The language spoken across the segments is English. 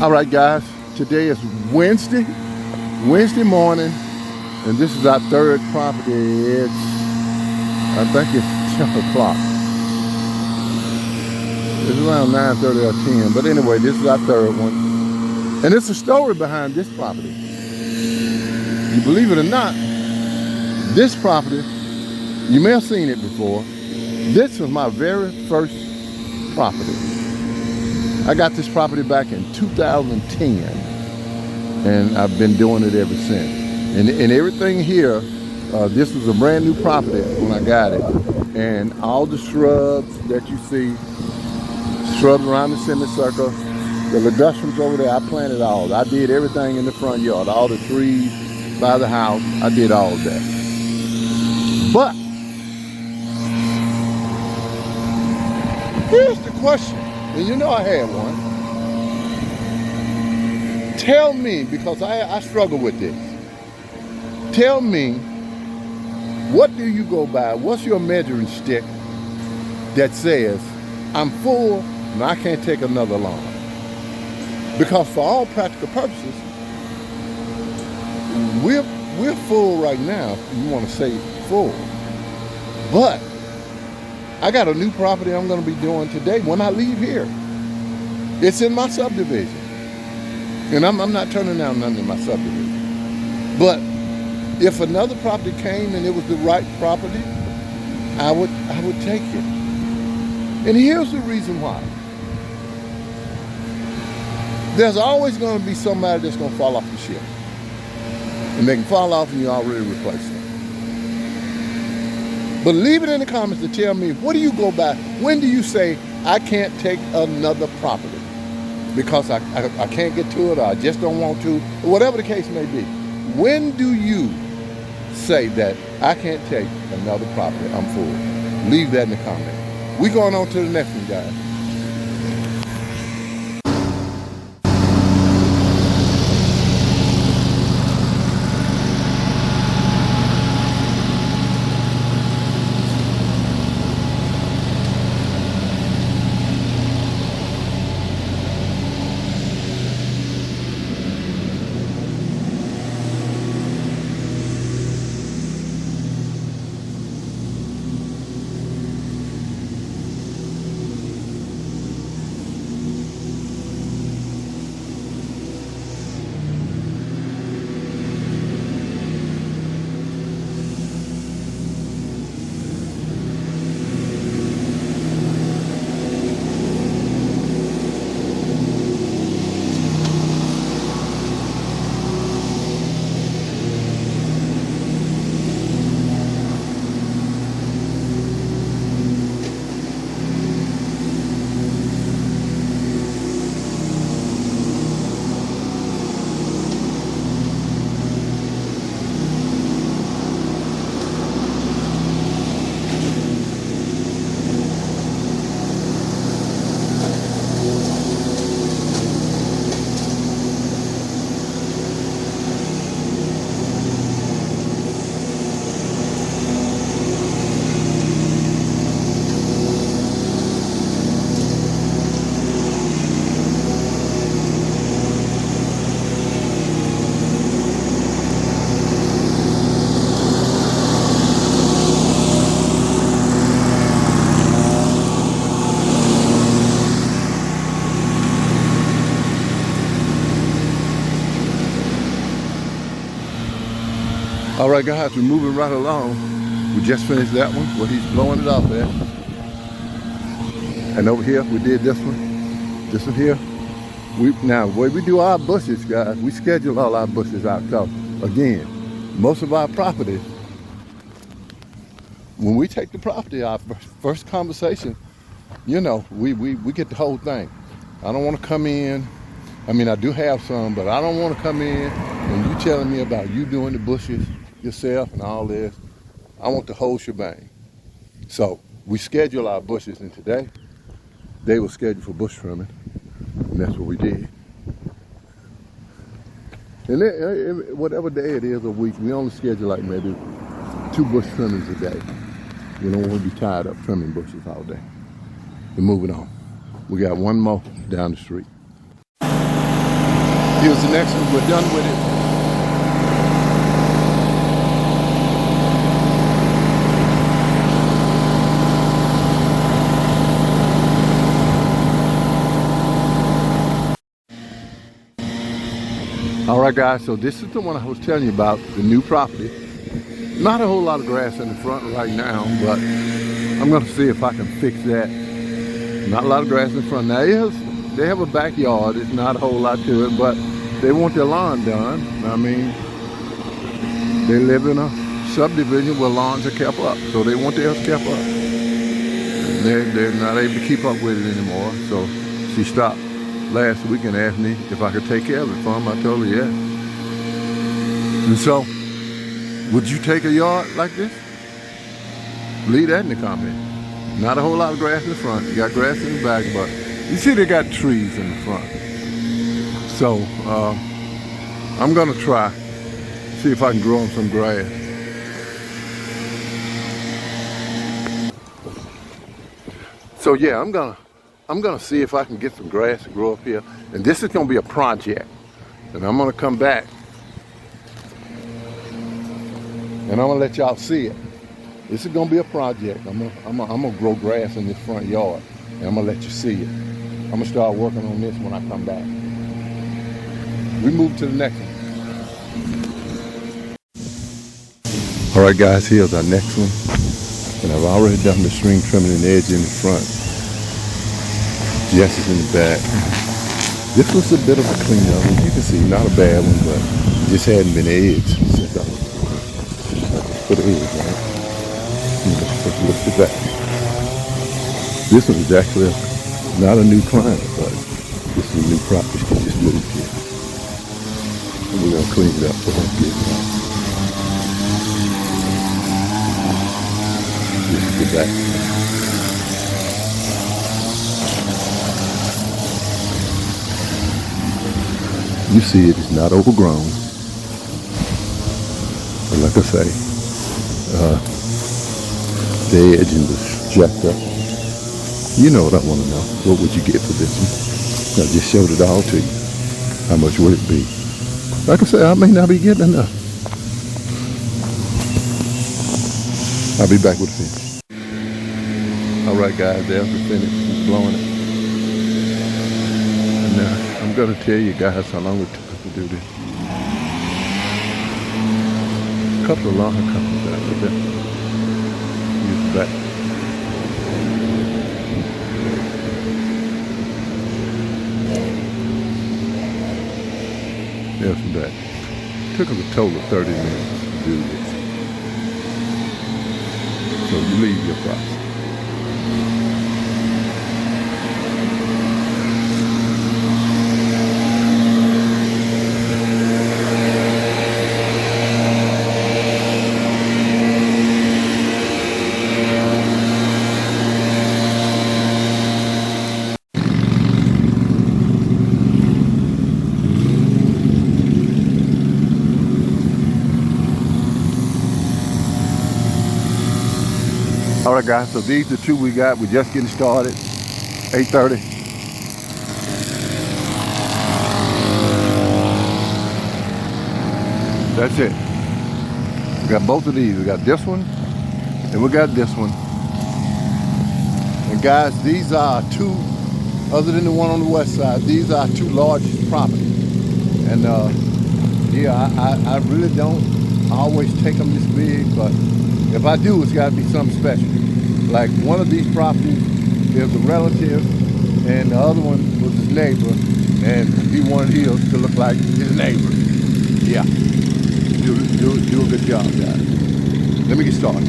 All right, guys, today is Wednesday morning, and this is our third property. I think it's 10 o'clock. It's around 9:30 or 10, but anyway, this is our third one. And it's a story behind this property. You believe it or not, this property, you may have seen it before. This was my very first property. I got this property back in 2010, and I've been doing it ever since. And everything here, this was a brand new property when I got it. And all the shrubs that you see, shrubs around the semicircle, the ladushrums over there, I planted all. I did everything in the front yard, all the trees by the house, I did all of that. But here's the question. And you know I had one. Tell me, because I struggle with this. Tell me, what do you go by? What's your measuring stick that says, I'm full and I can't take another lawn? Because for all practical purposes, we're full right now, if you want to say full. But I got a new property I'm going to be doing today when I leave here. It's in my subdivision. And I'm not turning down nothing in my subdivision. But if another property came and it was the right property, I would take it. And here's the reason why. There's always going to be somebody that's going to fall off the ship. And they can fall off and you already replace them. But leave it in the comments to tell me, what do you go by? When do you say, I can't take another property because I can't get to it, or I just don't want to, or whatever the case may be? When do you say that I can't take another property, I'm full? Leave that in the comments. We're going on to the next one, guys. All right, guys, we're moving right along. We just finished that one where he's blowing it off there. And over here, we did this one. This one here. Now, the way we do our bushes, guys, we schedule all our bushes out. So, again, most of our property, when we take the property, our first conversation, you know, we get the whole thing. I don't want to come in. I mean, I do have some, but I don't want to come in and you telling me about you doing the bushes yourself and all this. I want the whole shebang. So we schedule our bushes, and today they were scheduled for bush trimming, and that's what we did. And then, whatever day it is a week, we only schedule like maybe 2 bush trimmings a day. We don't want to be tied up trimming bushes all day. We're moving on. We got one more down the street. Here's the next one. We're done with it. All right, guys, so this is the one I was telling you about, the new property. Not a whole lot of grass in the front right now, but I'm gonna see if I can fix that. Not a lot of grass in the front. Now, they have a backyard. It's not a whole lot to it, but they want their lawn done. I mean, they live in a subdivision where lawns are kept up, so they want theirs kept up. They're not able to keep up with it anymore, so she stopped last week and asked me if I could take care of it for them. I told her yeah. And so, would you take a yard like this? Leave that in the comment. Not a whole lot of grass in the front. You got grass in the back, but you see they got trees in the front. So I'm gonna try, see if I can grow them some grass. So yeah, I'm gonna see if I can get some grass to grow up here. And this is gonna be a project. And I'm gonna come back and I'm gonna let y'all see it. This is gonna be a project. I'm gonna grow grass in this front yard, and I'm gonna let you see it. I'm gonna start working on this when I come back. We move to the next one. All right, guys, here's our next one, and I've already done the string trimming and edge in the front. Jess is in the back. This was a bit of a cleanup, as you can see, not a bad one, but it just hadn't been edged since I put it edge, right? Let's look at that. This one is actually not a new client, but this is a new property. She just moved here. And we're gonna clean it up. We're gonna get it out. This is the back. You see it's not overgrown. But like I say, the edge and the jacked up. You know what I want to know. What would you get for this one? I just showed it all to you. How much would it be? Like I said, I may not be getting enough. I'll be back with the finish. All right, guys, there's the finish. He's blowing it. Now, I'm going to tell you guys how long it took us to do this. A couple of long, a couple of back. Look at that. Use the back. There's the back. It took us a total of 30 minutes to do this. So you leave your process. All right, guys, so these are two we got. We're just getting started, 8:30. That's it. We got both of these. We got this one, and we got this one. And guys, these are two, other than the one on the west side, these are two largest properties. And yeah, I really don't always take them this big, but if I do, it's got to be something special. Like one of these properties is a relative, and the other one was his neighbor, and he wanted his to look like his neighbor. Yeah, do a good job, guys. Let me get started.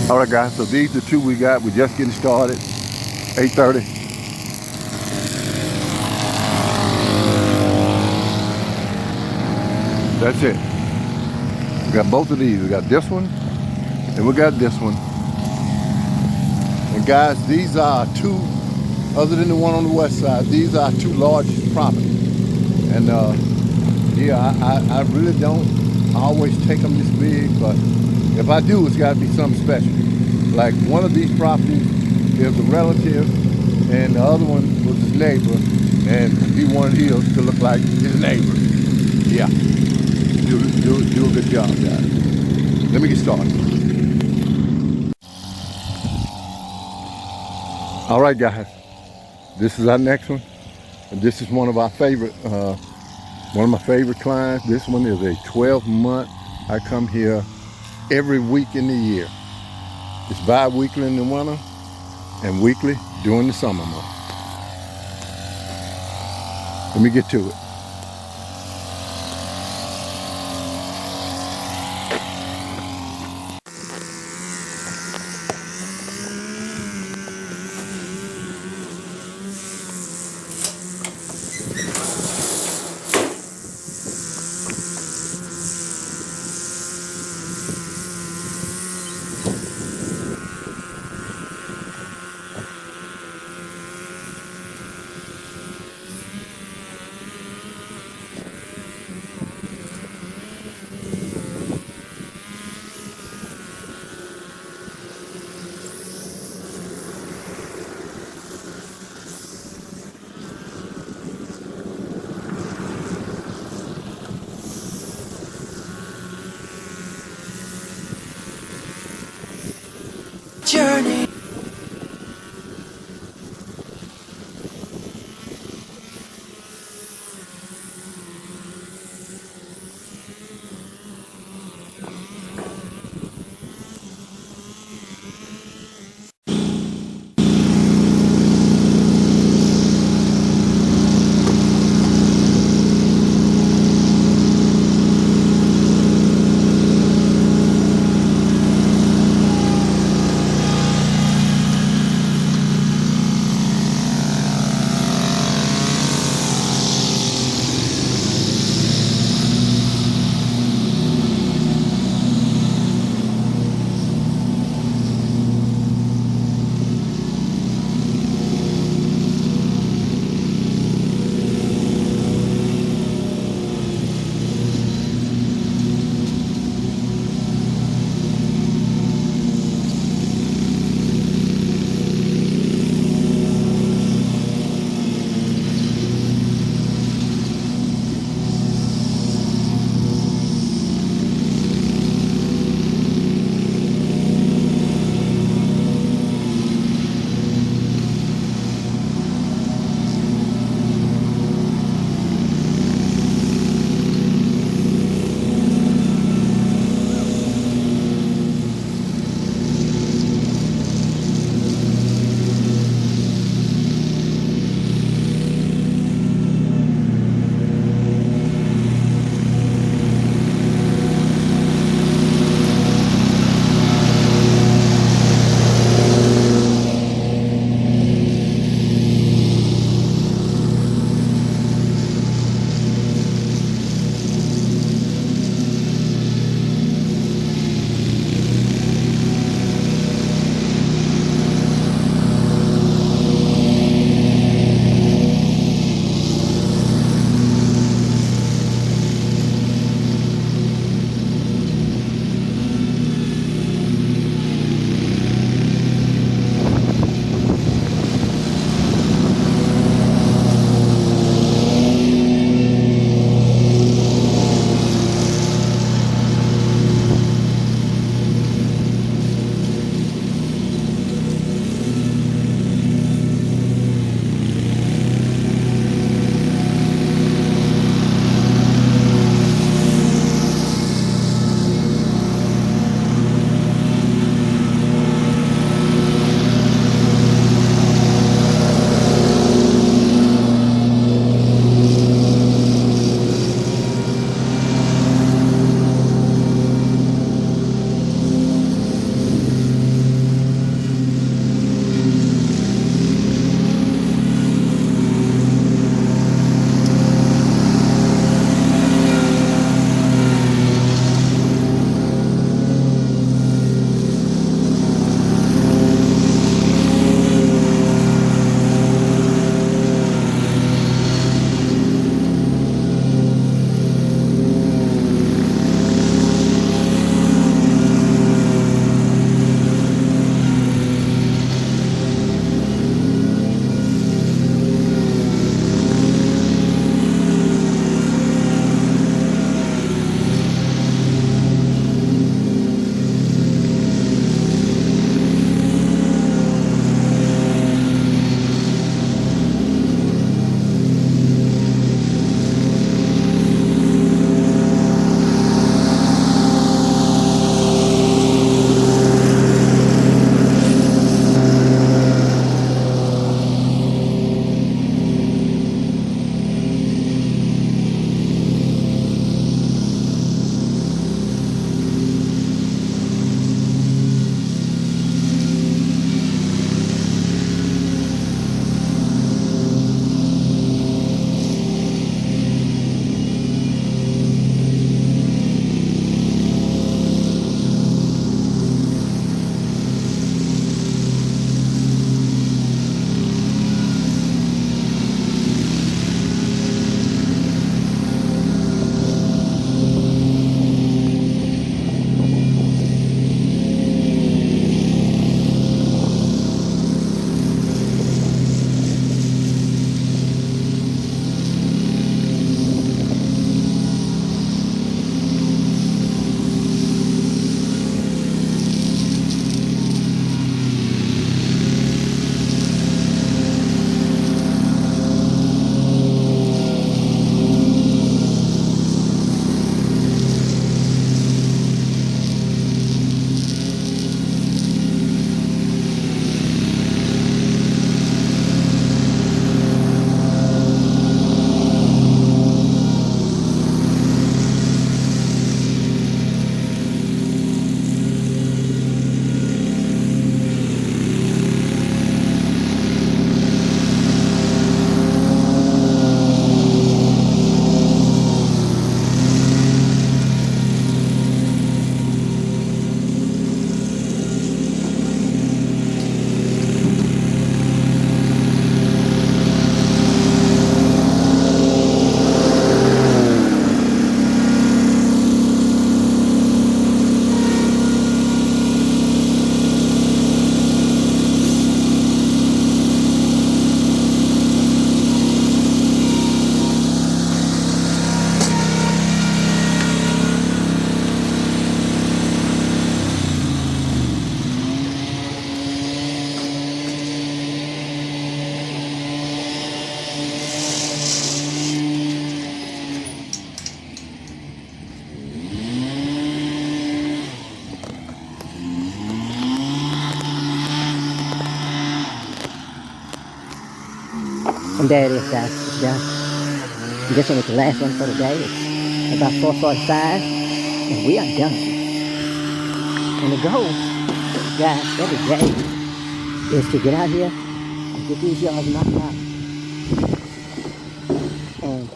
All right, guys, so these are two we got. We're just getting started, 8:30. That's it. We got both of these. We got this one, and we got this one. And guys, these are two, other than the one on the west side, these are two largest properties. And yeah, I really don't I always take them this big, but if I do, it's got to be something special. Like one of these properties is a relative, and the other one was his neighbor, and he wanted his to look like his neighbor. Yeah, do a good job, guys. Let me get started. All right, guys, this is our next one, and this is one of our favorite, one of my favorite clients. This one is a 12-month. I come here every week in the year. It's bi-weekly in the winter and weekly during the summer months. Let me get to it. And there it is, guys. It's done. This one is the last one for the day. It's about 4:45, and we are done. And the goal, guys, every day is to get out here and get these yards knocked out. And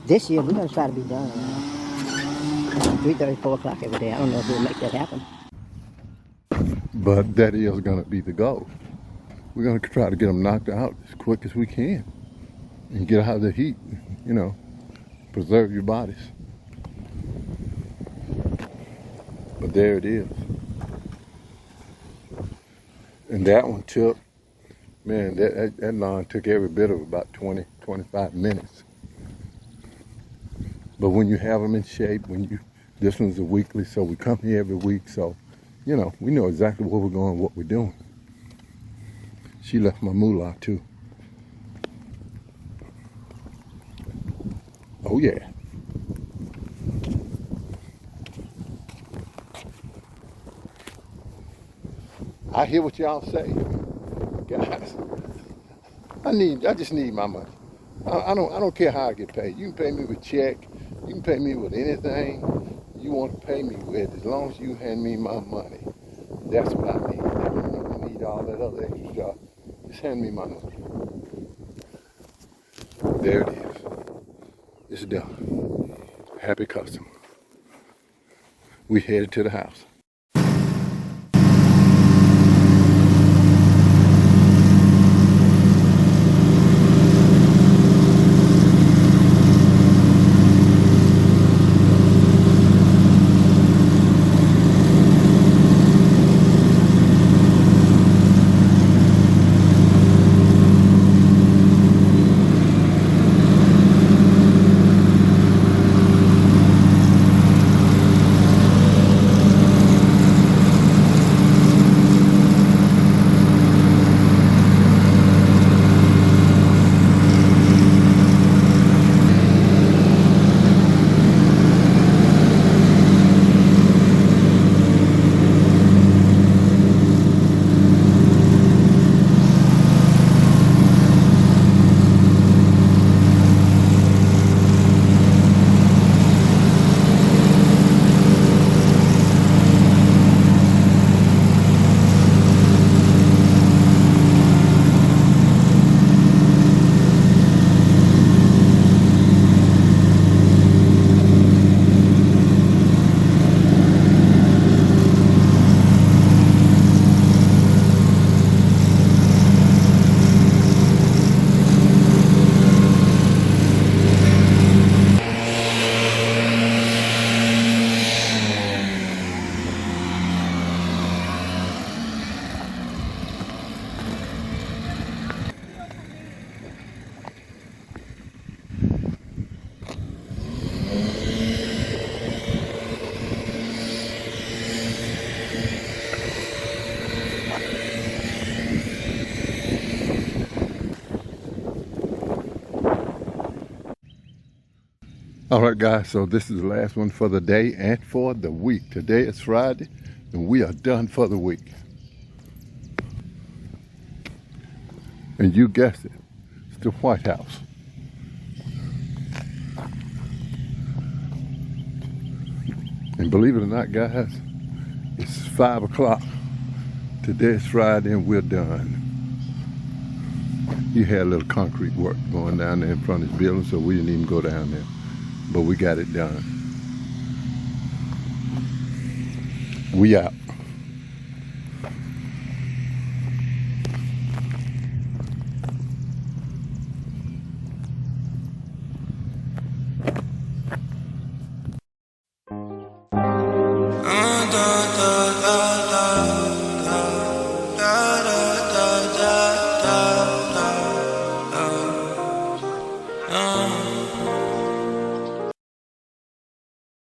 this year, we're going to try to be done around 3:30, 4 o'clock every day. I don't know if we'll make that happen. But that is going to be the goal. We're going to try to get them knocked out as quick as we can and get out of the heat, you know, preserve your bodies. But there it is. And that one took, man, that lawn took every bit of about 20, 25 minutes. But when you have them in shape, this one's a weekly, so we come here every week, so, you know, we know exactly where we're going, what we're doing. She left my moolah too. Oh yeah. I hear what y'all say. Guys, I just need my money. I don't care how I get paid. You can pay me with check, you can pay me with anything you want to pay me with, as long as you hand me my money. That's what I need. I don't need all that other extra stuff. Just hand me my money. There it is. It's done. Happy customer. We headed to the house. All right, guys, so this is the last one for the day and for the week. Today is Friday, and we are done for the week. And you guessed it, it's the White House. And believe it or not, guys, it's 5 o'clock. Today is Friday, and we're done. You had a little concrete work going down there in front of this building, so we didn't even go down there. But we got it done. We out.